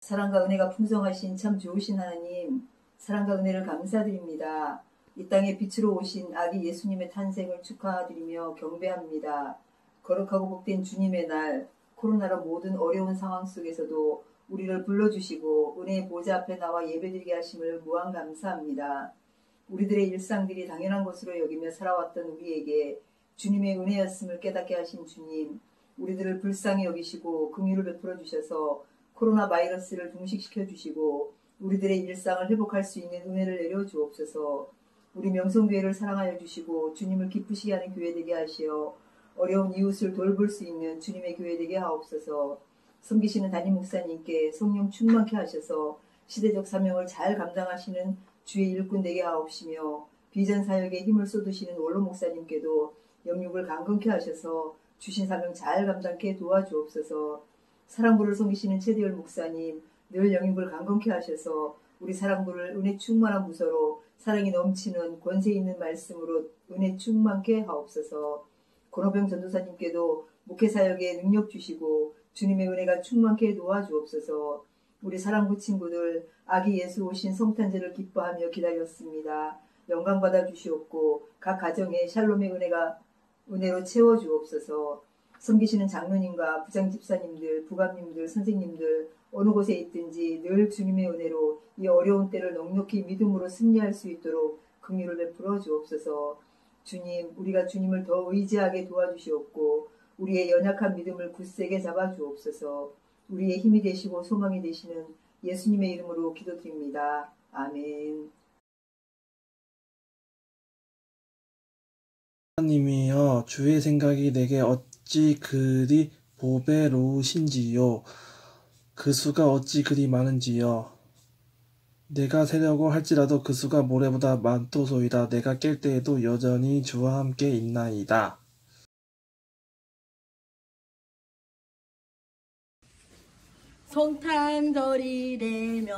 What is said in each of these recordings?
사랑과 은혜가 풍성하신 참 좋으신 하나님, 사랑과 은혜를 감사드립니다. 이 땅에 빛으로 오신 아기 예수님의 탄생을 축하드리며 경배합니다. 거룩하고 복된 주님의 날, 코로나로 모든 어려운 상황 속에서도 우리를 불러주시고 은혜의 보좌 앞에 나와 예배드리게 하심을 무한 감사합니다. 우리들의 일상들이 당연한 것으로 여기며 살아왔던 우리에게 주님의 은혜였음을 깨닫게 하신 주님, 우리들을 불쌍히 여기시고 긍휼을 베풀어 주셔서 코로나 바이러스를 종식시켜 주시고 우리들의 일상을 회복할 수 있는 은혜를 내려 주옵소서. 우리 명성교회를 사랑하여 주시고 주님을 기쁘시게 하는 교회 되게 하시어 어려운 이웃을 돌볼 수 있는 주님의 교회 되게 하옵소서. 섬기시는 담임 목사님께 성령 충만케 하셔서 시대적 사명을 잘 감당하시는 주의 일꾼 되게 하옵시며 비전 사역에 힘을 쏟으시는 원로 목사님께도 영육을 강건케 하셔서 주신 사명 잘 감당케 도와주옵소서. 사랑부를 섬기시는 최대열 목사님 늘 영육을 강건케 하셔서 우리 사랑부를 은혜 충만한 부서로 사랑이 넘치는 권세 있는 말씀으로 은혜 충만케 하옵소서. 권호병 전도사님께도 목회사역에 능력 주시고 주님의 은혜가 충만케 도와주옵소서. 우리 사랑부 친구들 아기 예수 오신 성탄절을 기뻐하며 기다렸습니다. 영광 받아 주시옵고 각 가정에 샬롬의 은혜로 채워주옵소서. 섬기시는 장로님과 부장 집사님들, 부감님들, 선생님들 어느 곳에 있든지 늘 주님의 은혜로 이 어려운 때를 넉넉히 믿음으로 승리할 수 있도록 긍휼을 베풀어 주옵소서. 주님, 우리가 주님을 더 의지하게 도와주시옵고 우리의 연약한 믿음을 굳세게 잡아주옵소서. 우리의 힘이 되시고 소망이 되시는 예수님의 이름으로 기도드립니다. 아멘. 하나님이여, 주의 생각이 내게 어찌 그리 보배로우신지요. 그 수가 어찌 그리 많은지요. 내가 새려고 할지라도 그 수가 모래보다 많도소이다. 내가 깰 때에도 여전히 주와 함께 있나이다. 성탄절이 되면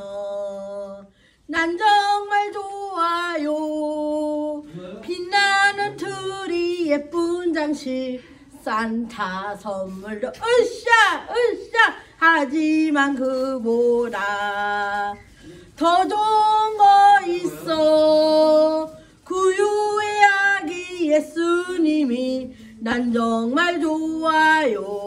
난 정말 좋아요. 빛나는 트리 예쁜 장식 산타 선물도 으쌰 하지만 그보다 더 좋은 거 있어. 구유의 아기 예수님이 난 정말 좋아요.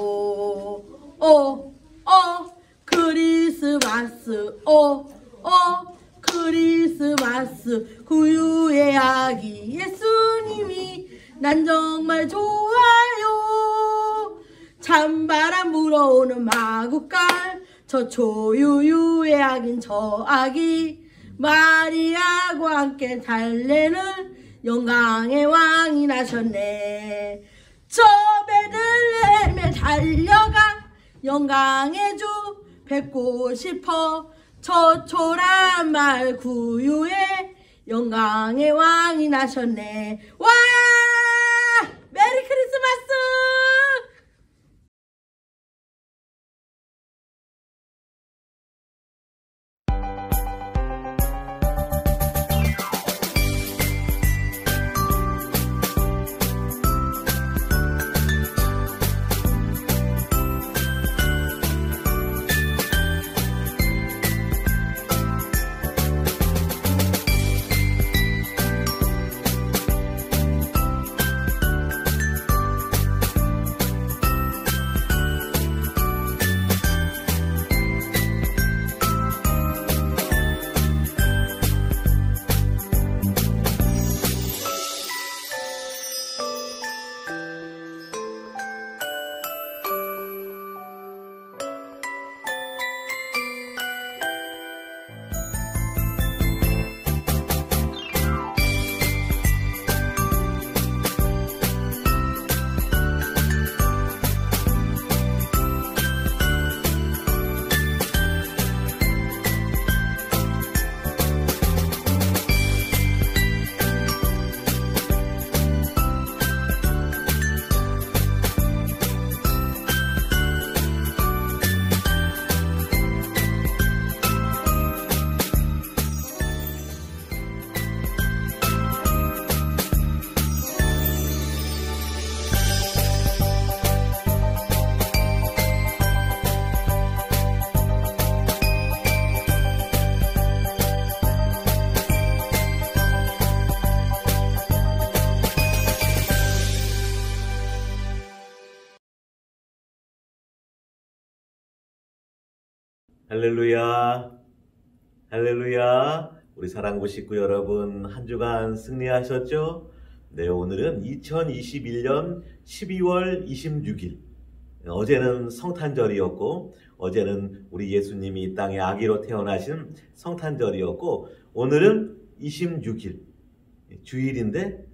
크리스마스 구유의 아기 예수님이 난 정말 좋아요. 찬바람 불어오는 마구간 저 초유유의 아긴 저 아기 마리아와 함께 달래는 영광의 왕이 나셨네. 저 베들레헴에 달려가 영광의 주 뵙고 싶어. 저 초란 말 구유에 영광의 왕이 나셨네. 와! 메리 크리스마스! 할렐루야, 할렐루야. 우리 사랑부 식구 여러분, 한 주간 승리하셨죠? 네, 오늘은 2021년 12월 26일. 어제는 성탄절이었고, 어제는 우리 예수님이 이 땅에 아기로 태어나신 성탄절이었고, 오늘은 26일, 주일인데,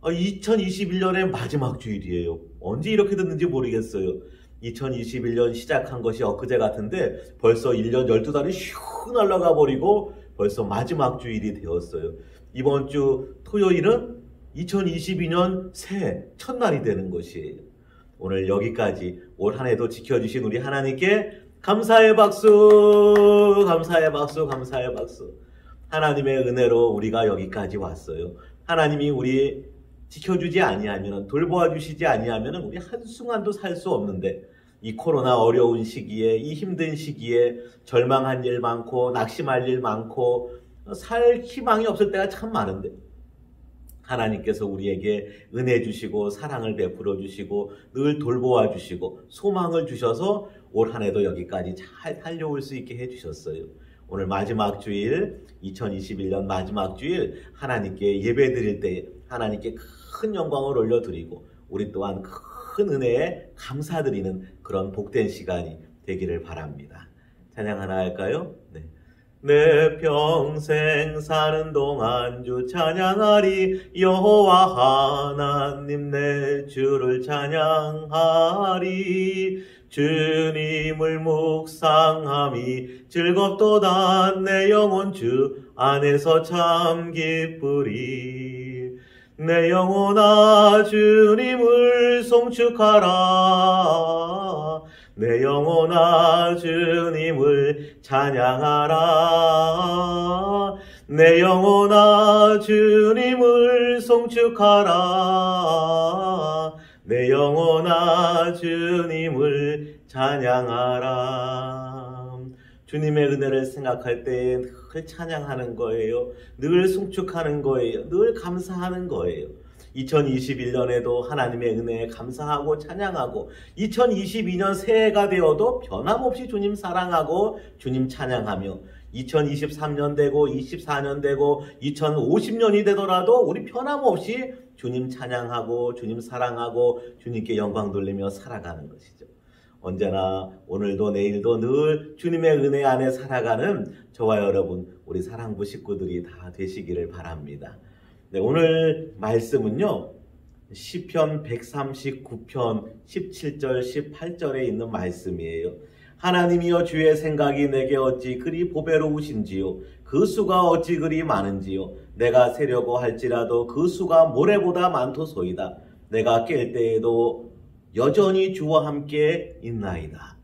2021년의 마지막 주일이에요. 언제 이렇게 됐는지 모르겠어요. 2021년 시작한 것이 엊그제 같은데 벌써 1년 12달이 슉 날아가 버리고 벌써 마지막 주일이 되었어요. 이번 주 토요일은 2022년 새해 첫날이 되는 것이에요. 오늘 여기까지 올 한 해도 지켜주신 우리 하나님께 감사의 박수, 감사의 박수, 감사의 박수. 하나님의 은혜로 우리가 여기까지 왔어요. 하나님이 우리 지켜주지 아니하면, 돌보아 주시지 아니하면 우리 한순간도 살 수 없는데, 이 코로나 어려운 시기에, 이 힘든 시기에 절망한 일 많고 낙심할 일 많고 살 희망이 없을 때가 참 많은데, 하나님께서 우리에게 은혜 주시고 사랑을 베풀어 주시고 늘 돌보아 주시고 소망을 주셔서 올 한 해도 여기까지 잘 달려올 수 있게 해주셨어요. 오늘 마지막 주일, 2021년 마지막 주일 하나님께 예배 드릴 때 하나님께 큰 영광을 올려드리고 우리 또한 큰 은혜에 감사드리는 그런 복된 시간이 되기를 바랍니다. 찬양 하나 할까요? 네. 내 평생 사는 동안 주 찬양하리. 여호와 하나님 내 주를 찬양하리. 주님을 묵상함이 즐겁도다. 내 영혼 주 안에서 참 기쁘리. 내 영혼아 주님을 송축하라. 내 영혼아 주님을 찬양하라. 내 영혼아 주님을 송축하라. 내 영혼아 주님을 찬양하라. 주님의 은혜를 생각할 때 늘 찬양하는 거예요. 늘 송축하는 거예요. 늘 감사하는 거예요. 2021년에도 하나님의 은혜에 감사하고 찬양하고 2022년 새해가 되어도 변함없이 주님 사랑하고 주님 찬양하며 2023년 되고 24년 되고 2050년이 되더라도 우리 변함없이 주님 찬양하고 주님 사랑하고 주님께 영광 돌리며 살아가는 것이죠. 언제나 오늘도 내일도 늘 주님의 은혜 안에 살아가는 저와 여러분 우리 사랑부 식구들이 다 되시기를 바랍니다. 네, 오늘 말씀은요. 시편 139편 17절 18절에 있는 말씀이에요. 하나님이여 주의 생각이 내게 어찌 그리 보배로우신지요. 그 수가 어찌 그리 많은지요. 내가 세려고 할지라도 그 수가 모래보다 많도소이다. 내가 깰 때에도 여전히 주와 함께 있나이다.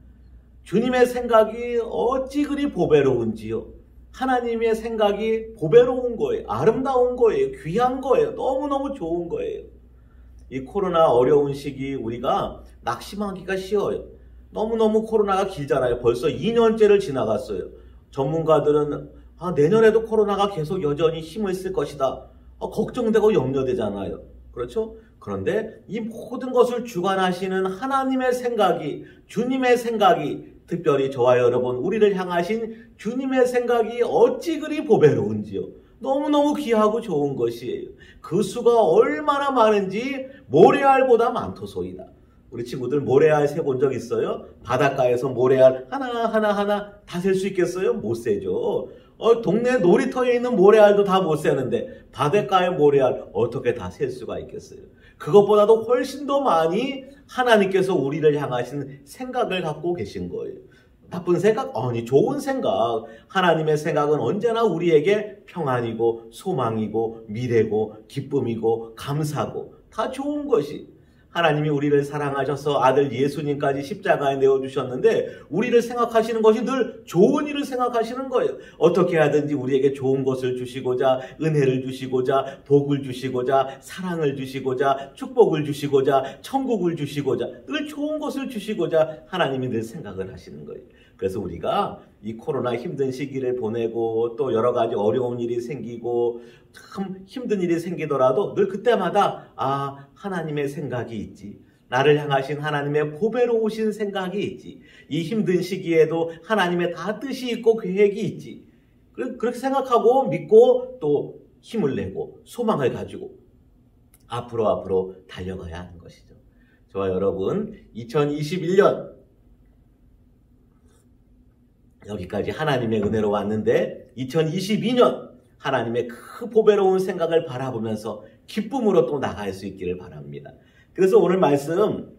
주님의 생각이 어찌 그리 보배로운지요. 하나님의 생각이 보배로운 거예요. 아름다운 거예요. 귀한 거예요. 너무너무 좋은 거예요. 이 코로나 어려운 시기 우리가 낙심하기가 쉬워요. 너무너무 코로나가 길잖아요. 벌써 2년째를 지나갔어요. 전문가들은 내년에도 코로나가 계속 여전히 힘을 쓸 것이다. 걱정되고 염려되잖아요. 그렇죠? 그런데 이 모든 것을 주관하시는 하나님의 생각이, 주님의 생각이, 특별히 저와 여러분 우리를 향하신 주님의 생각이 어찌 그리 보배로운지요. 너무너무 귀하고 좋은 것이에요. 그 수가 얼마나 많은지 모래알보다 많도소이다. 우리 친구들 모래알 세본 적 있어요? 바닷가에서 모래알 하나 다 셀 수 있겠어요? 못 세죠. 동네 놀이터에 있는 모래알도 다 못 세는데 바닷가의 모래알 어떻게 다 셀 수가 있겠어요? 그것보다도 훨씬 더 많이 하나님께서 우리를 향하신 생각을 갖고 계신 거예요. 나쁜 생각? 아니, 좋은 생각. 하나님의 생각은 언제나 우리에게 평안이고 소망이고 미래고 기쁨이고 감사고 다 좋은 것이. 하나님이 우리를 사랑하셔서 아들 예수님까지 십자가에 내어주셨는데 우리를 생각하시는 것이 늘 좋은 일을 생각하시는 거예요. 어떻게 하든지 우리에게 좋은 것을 주시고자, 은혜를 주시고자, 복을 주시고자, 사랑을 주시고자, 축복을 주시고자, 천국을 주시고자, 늘 좋은 것을 주시고자 하나님이 늘 생각을 하시는 거예요. 그래서 우리가 이 코로나 힘든 시기를 보내고 또 여러 가지 어려운 일이 생기고 참 힘든 일이 생기더라도 늘 그때마다 하나님의 생각이 있지. 나를 향하신 하나님의 보배로우신 생각이 있지. 이 힘든 시기에도 하나님의 다 뜻이 있고 계획이 있지. 그렇게 생각하고 믿고 또 힘을 내고 소망을 가지고 앞으로 달려가야 하는 것이죠. 저와 여러분, 2021년 여기까지 하나님의 은혜로 왔는데 2022년 하나님의 그 보배로운 생각을 바라보면서 기쁨으로 또 나갈 수 있기를 바랍니다. 그래서 오늘 말씀,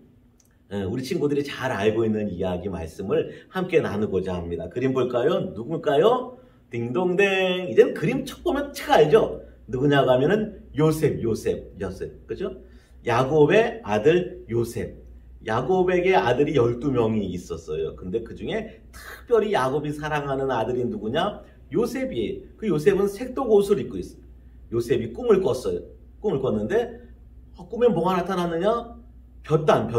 우리 친구들이 잘 알고 있는 이야기 말씀을 함께 나누고자 합니다. 그림 볼까요? 누굴까요? 딩동댕. 이제는 그림 척 보면 척 알죠? 누구냐고 하면은 요셉. 그죠? 야곱의 아들 요셉. 야곱에게 아들이 12명이 있었어요. 근데 그 중에 특별히 야곱이 사랑하는 아들이 누구냐? 요셉이에요. 그 요셉은 색독 옷을 입고 있어요. 요셉이 꿈을 꿨어요. 꿈을 꿨는데 꿈에 뭐가 나타났느냐? 볕단,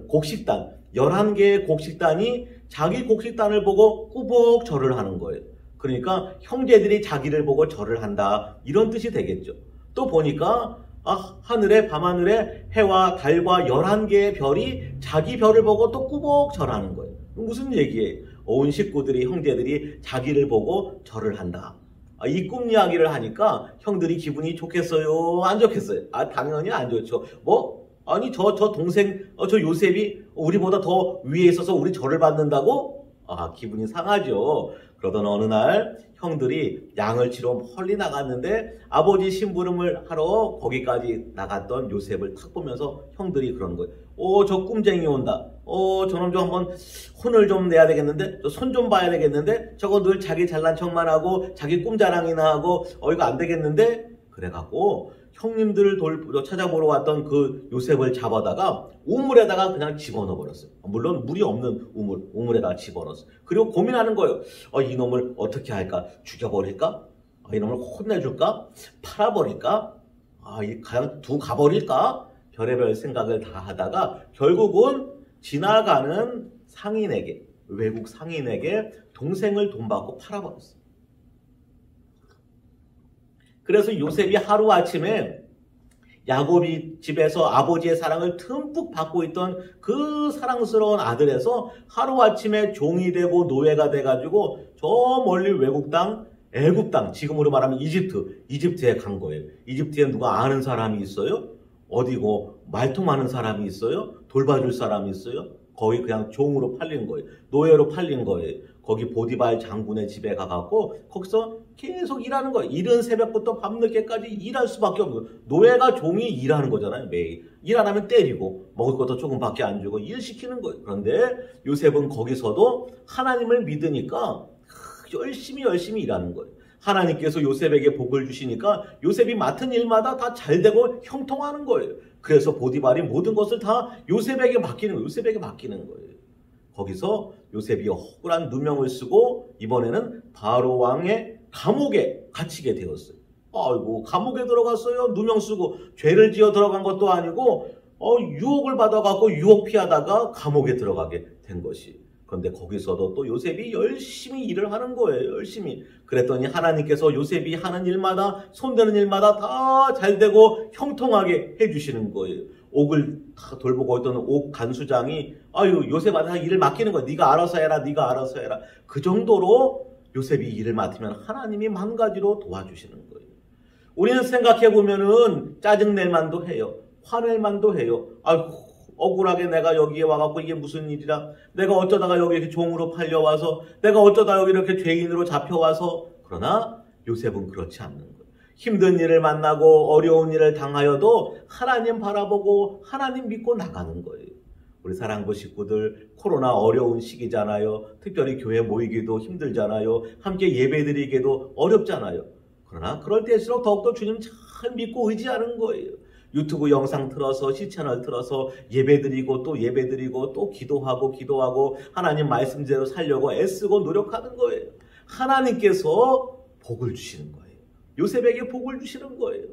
곡식단. 11개의 곡식단이 자기 곡식단을 보고 꾸벅 절을 하는 거예요. 그러니까 형제들이 자기를 보고 절을 한다. 이런 뜻이 되겠죠. 또 보니까 하늘에, 밤하늘에 해와 달과 11개의 별이 자기 별을 보고 또 꾸벅 절하는 거예요. 무슨 얘기예요? 온 식구들이, 형제들이 자기를 보고 절을 한다. 이 꿈 이야기를 하니까 형들이 기분이 좋겠어요? 안 좋겠어요? 당연히 안 좋죠. 저 동생, 저 요셉이 우리보다 더 위에 있어서 우리 절을 받는다고? 기분이 상하죠. 그러던 어느 날 형들이 양을 치러 멀리 나갔는데 아버지 심부름을 하러 거기까지 나갔던 요셉을 탁 보면서 형들이 그러는 거예요. 저 꿈쟁이 온다. 저놈 좀 한번 혼을 좀 내야 되겠는데? 저 손 좀 봐야 되겠는데? 저거 늘 자기 잘난 척만 하고 자기 꿈 자랑이나 하고 이거 안 되겠는데? 그래갖고 형님들을 찾아보러 왔던 그 요셉을 잡아다가 우물에다가 그냥 집어넣어 버렸어요. 물론 물이 없는 우물에다가 집어넣었어요. 그리고 고민하는 거예요. 이놈을 어떻게 할까? 죽여버릴까? 이놈을 혼내줄까? 팔아버릴까? 그냥 두고 가버릴까? 별의별 생각을 다 하다가 결국은 지나가는 상인에게, 외국 상인에게 동생을 돈 받고 팔아버렸어요. 그래서 요셉이 하루아침에 야곱이 집에서 아버지의 사랑을 듬뿍 받고 있던 그 사랑스러운 아들에서 하루아침에 종이 되고 노예가 돼가지고 저 멀리 외국 땅, 애굽 땅, 지금으로 말하면 이집트에 간 거예요. 이집트에 누가 아는 사람이 있어요? 어디고 말통하는 사람이 있어요? 돌봐줄 사람이 있어요? 거기 그냥 종으로 팔린 거예요. 노예로 팔린 거예요. 거기 보디발 장군의 집에 가갖고 거기서 계속 일하는 거예요. 이른 새벽부터 밤늦게까지 일할 수밖에 없는 거예요. 노예가 종이 일하는 거잖아요. 매일. 일 안 하면 때리고 먹을 것도 조금밖에 안 주고 일 시키는 거예요. 그런데 요셉은 거기서도 하나님을 믿으니까 열심히 일하는 거예요. 하나님께서 요셉에게 복을 주시니까 요셉이 맡은 일마다 다 잘되고 형통하는 거예요. 그래서 보디발이 모든 것을 다 요셉에게 맡기는 거예요. 거기서 요셉이 억울한 누명을 쓰고 이번에는 바로 왕의 감옥에 갇히게 되었어요. 아이고, 감옥에 들어갔어요. 누명 쓰고 죄를 지어 들어간 것도 아니고 유혹을 받아갖고 유혹 피하다가 감옥에 들어가게 된 것이. 그런데 거기서도 또 요셉이 열심히 일을 하는 거예요. 열심히. 그랬더니 하나님께서 요셉이 하는 일마다, 손대는 일마다 다 잘되고 형통하게 해주시는 거예요. 옥을 다 돌보고 있던 옥 간수장이 요셉한테 일을 맡기는 거야. 네가 알아서 해라. 그 정도로 요셉이 일을 맡으면 하나님이 만 가지로 도와주시는 거예요. 우리는 생각해보면은 짜증낼 만도 해요. 화낼 만도 해요. 억울하게 내가 여기에 와갖고 이게 무슨 일이라, 내가 어쩌다가 여기 이렇게 종으로 팔려와서, 내가 어쩌다 여기 이렇게 죄인으로 잡혀와서. 그러나 요셉은 그렇지 않는 거예요. 힘든 일을 만나고 어려운 일을 당하여도 하나님 바라보고 하나님 믿고 나가는 거예요. 우리 사랑부 식구들, 코로나 어려운 시기잖아요. 특별히 교회 모이기도 힘들잖아요. 함께 예배드리기도 어렵잖아요. 그러나 그럴 때일수록 더욱더 주님 잘 믿고 의지하는 거예요. 유튜브 영상 틀어서, 시채널 틀어서 예배드리고 또 기도하고 하나님 말씀대로 살려고 애쓰고 노력하는 거예요. 하나님께서 복을 주시는 거예요. 요셉에게 복을 주시는 거예요.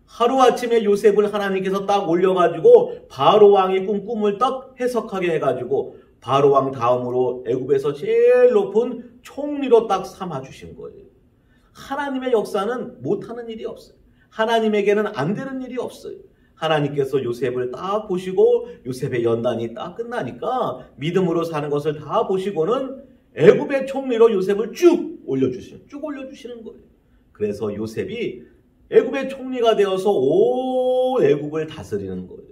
하루아침에 요셉을 하나님께서 딱 올려가지고 바로왕이 꾼 꿈을 딱 해석하게 해가지고 바로왕 다음으로 애굽에서 제일 높은 총리로 딱 삼아주신 거예요. 하나님의 역사는 못하는 일이 없어요. 하나님에게는 안 되는 일이 없어요. 하나님께서 요셉을 딱 보시고 요셉의 연단이 딱 끝나니까 믿음으로 사는 것을 다 보시고는 애굽의 총리로 요셉을 쭉 올려주시는 거예요. 그래서 요셉이 애굽의 총리가 되어서 온 애굽을 다스리는 거예요.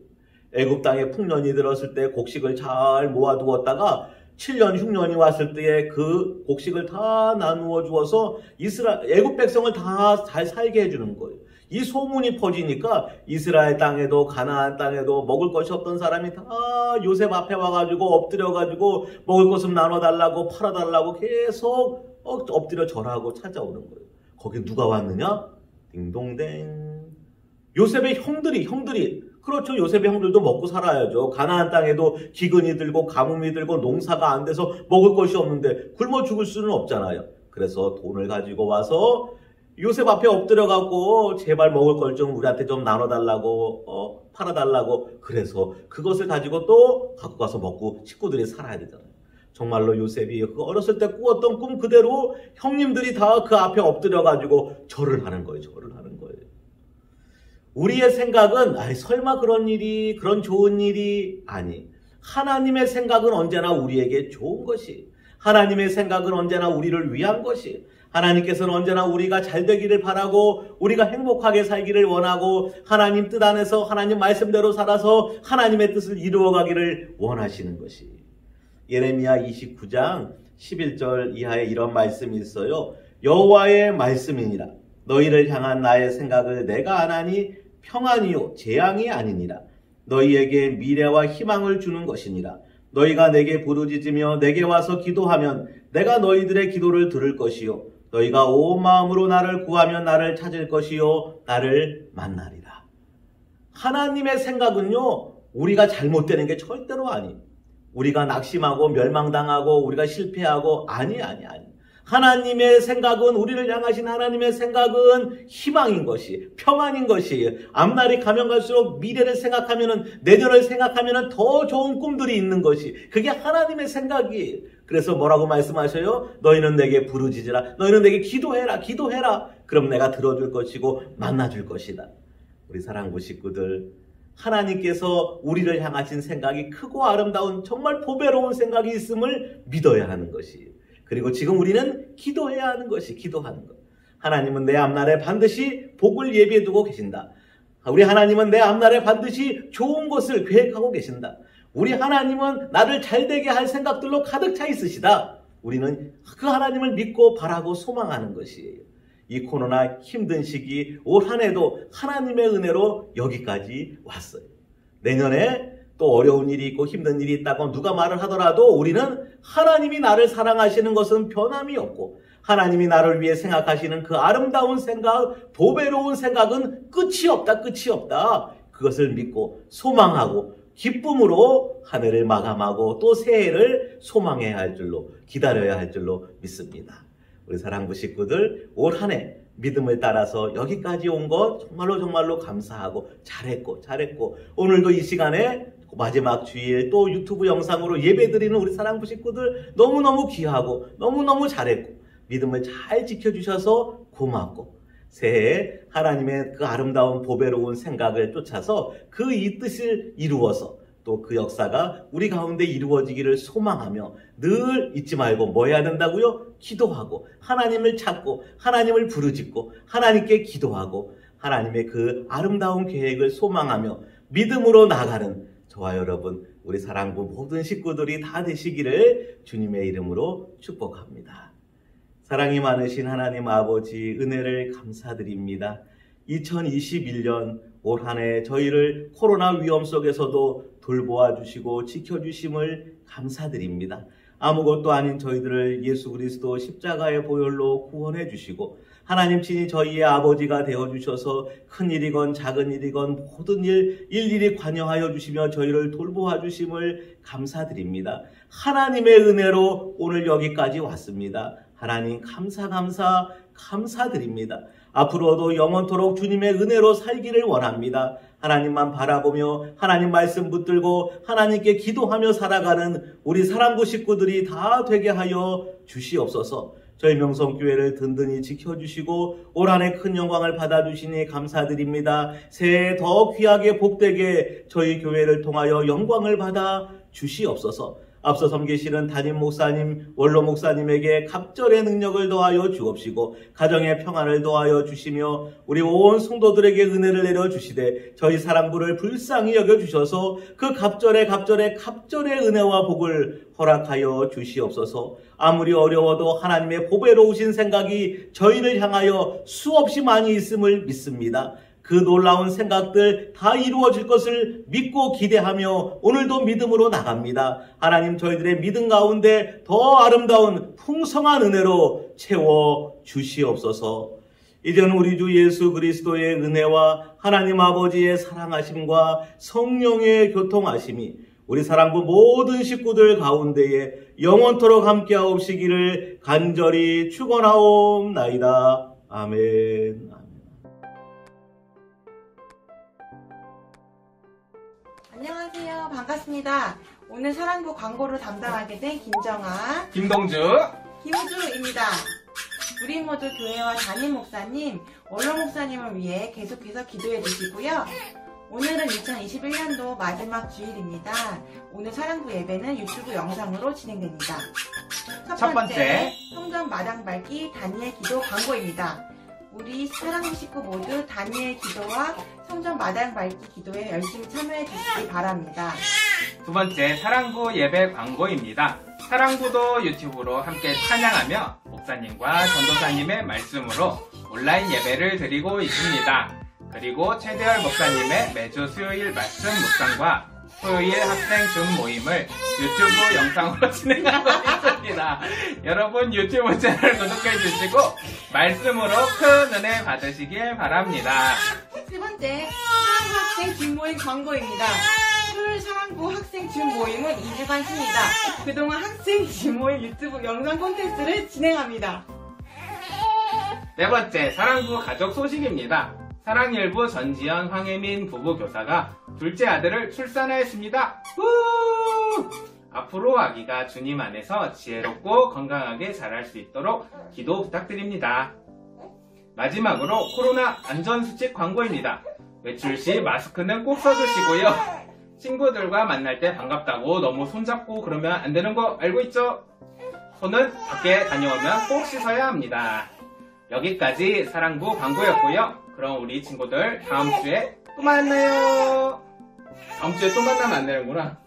애굽 땅에 풍년이 들었을 때 곡식을 잘 모아두었다가 7년 흉년이 왔을 때에 그 곡식을 다 나누어 주어서 애굽 백성을 다 잘 살게 해주는 거예요. 이 소문이 퍼지니까 이스라엘 땅에도 가나안 땅에도 먹을 것이 없던 사람이 다 요셉 앞에 와가지고 엎드려가지고 먹을 것을 나눠달라고 팔아달라고 계속 엎드려 절하고 찾아오는 거예요. 거기 누가 왔느냐? 딩동댕. 요셉의 형들이 그렇죠. 요셉의 형들도 먹고 살아야죠. 가나안 땅에도 기근이 들고 가뭄이 들고 농사가 안 돼서 먹을 것이 없는데 굶어 죽을 수는 없잖아요. 그래서 돈을 가지고 와서 요셉 앞에 엎드려갖고 제발 먹을 걸 좀 우리한테 좀 나눠달라고 팔아달라고 그래서 그것을 가지고 또 갖고 가서 먹고 식구들이 살아야 되잖아요. 정말로 요셉이 그 어렸을 때 꾸었던 꿈 그대로 형님들이 다 그 앞에 엎드려가지고 절을 하는 거예요. 우리의 생각은 설마 그런 좋은 일이 아니. 하나님의 생각은 언제나 우리에게 좋은 것이. 하나님의 생각은 언제나 우리를 위한 것이. 하나님께서는 언제나 우리가 잘 되기를 바라고 우리가 행복하게 살기를 원하고 하나님 뜻 안에서 하나님 말씀대로 살아서 하나님의 뜻을 이루어가기를 원하시는 것이. 예레미야 29장 11절 이하에 이런 말씀이 있어요. 여호와의 말씀이니라. 너희를 향한 나의 생각을 내가 아나니 평안이요 재앙이 아니니라. 너희에게 미래와 희망을 주는 것이니라. 너희가 내게 부르짖으며 내게 와서 기도하면 내가 너희들의 기도를 들을 것이요 너희가 온 마음으로 나를 구하면 나를 찾을 것이요 나를 만나리라. 하나님의 생각은요 우리가 잘못되는 게 절대로 아니. 우리가 낙심하고 멸망당하고 우리가 실패하고 아니. 하나님의 생각은 우리를 향하신 하나님의 생각은 희망인 것이 평안인 것이 앞날이 가면 갈수록 미래를 생각하면은 내년을 생각하면은 더 좋은 꿈들이 있는 것이 그게 하나님의 생각이. 그래서 뭐라고 말씀하셔요? 너희는 내게 부르짖으라. 너희는 내게 기도해라. 그럼 내가 들어줄 것이고 만나줄 것이다. 우리 사랑부 식구들 하나님께서 우리를 향하신 생각이 크고 아름다운 정말 보배로운 생각이 있음을 믿어야 하는 것이. 그리고 지금 우리는 기도해야 하는 것이 기도하는 것. 하나님은 내 앞날에 반드시 복을 예비해 두고 계신다. 우리 하나님은 내 앞날에 반드시 좋은 것을 계획하고 계신다. 우리 하나님은 나를 잘되게 할 생각들로 가득 차 있으시다. 우리는 그 하나님을 믿고 바라고 소망하는 것이에요. 이 코로나 힘든 시기 올 한 해도 하나님의 은혜로 여기까지 왔어요. 내년에 또 어려운 일이 있고 힘든 일이 있다고 누가 말을 하더라도 우리는 하나님이 나를 사랑하시는 것은 변함이 없고 하나님이 나를 위해 생각하시는 그 아름다운 생각, 보배로운 생각은 끝이 없다. 그것을 믿고 소망하고 기쁨으로 한 해를 마감하고 또 새해를 소망해야 할 줄로 기다려야 할 줄로 믿습니다. 우리 사랑부 식구들 올 한 해 믿음을 따라서 여기까지 온 것 정말로 감사하고 잘했고 오늘도 이 시간에 마지막 주일 또 유튜브 영상으로 예배드리는 우리 사랑부 식구들 너무너무 귀하고 너무너무 잘했고 믿음을 잘 지켜주셔서 고맙고 새해 하나님의 그 아름다운 보배로운 생각을 쫓아서 그 이 뜻을 이루어서 또 그 역사가 우리 가운데 이루어지기를 소망하며 늘 잊지 말고 뭐 해야 된다고요? 기도하고 하나님을 찾고 하나님을 부르짖고 하나님께 기도하고 하나님의 그 아름다운 계획을 소망하며 믿음으로 나가는 저와 여러분 우리 사랑부 모든 식구들이 다 되시기를 주님의 이름으로 축복합니다. 사랑이 많으신 하나님 아버지 은혜를 감사드립니다. 2021년 올 한 해 저희를 코로나 위험 속에서도 돌보아 주시고 지켜주심을 감사드립니다. 아무것도 아닌 저희들을 예수 그리스도 십자가의 보혈로 구원해 주시고 하나님 친히 저희의 아버지가 되어주셔서 큰 일이건 작은 일이건 모든 일일이 관여하여 주시며 저희를 돌보아 주심을 감사드립니다. 하나님의 은혜로 오늘 여기까지 왔습니다. 하나님 감사드립니다. 앞으로도 영원토록 주님의 은혜로 살기를 원합니다. 하나님만 바라보며 하나님 말씀 붙들고 하나님께 기도하며 살아가는 우리 사랑부 식구들이 다 되게 하여 주시옵소서. 저희 명성교회를 든든히 지켜주시고 올 한 해 큰 영광을 받아주시니 감사드립니다. 새해 더 귀하게 복되게 저희 교회를 통하여 영광을 받아 주시옵소서. 앞서 섬기시는 담임 목사님, 원로 목사님에게 갑절의 능력을 더하여 주옵시고 가정의 평안을 더하여 주시며 우리 온 성도들에게 은혜를 내려 주시되 저희 사랑부를 불쌍히 여겨 주셔서 그 갑절의 은혜와 복을 허락하여 주시옵소서. 아무리 어려워도 하나님의 보배로우신 생각이 저희를 향하여 수없이 많이 있음을 믿습니다. 그 놀라운 생각들 다 이루어질 것을 믿고 기대하며 오늘도 믿음으로 나갑니다. 하나님, 저희들의 믿음 가운데 더 아름다운 풍성한 은혜로 채워 주시옵소서. 이제는 우리 주 예수 그리스도의 은혜와 하나님 아버지의 사랑하심과 성령의 교통하심이 우리 사랑부 모든 식구들 가운데에 영원토록 함께하옵시기를 간절히 축원하옵나이다. 아멘. 안녕하세요. 반갑습니다. 오늘 사랑부 광고를 담당하게 된 김정아, 김동주, 김우주입니다. 우리 모두 교회와 담임 목사님, 원로 목사님을 위해 계속해서 기도해 주시고요. 오늘은 2021년도 마지막 주일입니다. 오늘 사랑부 예배는 유튜브 영상으로 진행됩니다. 첫 번째, 성전 마당 밟기 다니엘 기도 광고입니다. 우리 사랑부 식구 모두 다니엘 기도와 성전 마당 밟기 기도에 열심히 참여해 주시기 바랍니다. 두 번째, 사랑부 예배 광고입니다. 사랑부도 유튜브로 함께 찬양하며 목사님과 전도사님의 말씀으로 온라인 예배를 드리고 있습니다. 그리고 최대열 목사님의 매주 수요일 말씀 묵상과 토요일 학생 줌 모임을 유튜브 영상으로 진행하고 있습니다. 여러분 유튜브 채널 구독해 주시고 말씀으로 큰 은혜 받으시길 바랍니다. 세 번째, 사랑부 학생 줌 모임 광고입니다. 토요일 사랑부 학생 줌 모임은 2주간 쉽니다. 그동안 학생 줌 모임 유튜브 영상 콘텐츠를 진행합니다. 네 번째, 사랑부 가족 소식입니다. 사랑일부 전지현, 황혜민 부부 교사가 둘째 아들을 출산하였습니다. 후! 앞으로 아기가 주님 안에서 지혜롭고 건강하게 자랄 수 있도록 기도 부탁드립니다. 마지막으로 코로나 안전수칙 광고입니다. 외출 시 마스크는 꼭 써주시고요. 친구들과 만날 때 반갑다고 너무 손잡고 그러면 안 되는 거 알고 있죠? 손은 밖에 다녀오면 꼭 씻어야 합니다. 여기까지 사랑부 광고였고요. 그럼 우리 친구들 다음 주에 또 만나요. 다음 주에 또 만나면 안 되는구나.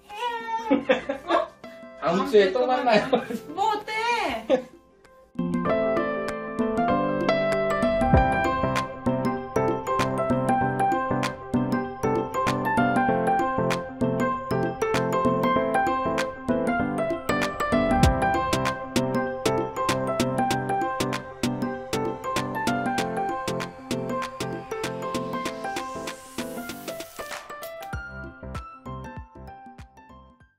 다음 주에 또 만나요. 뭐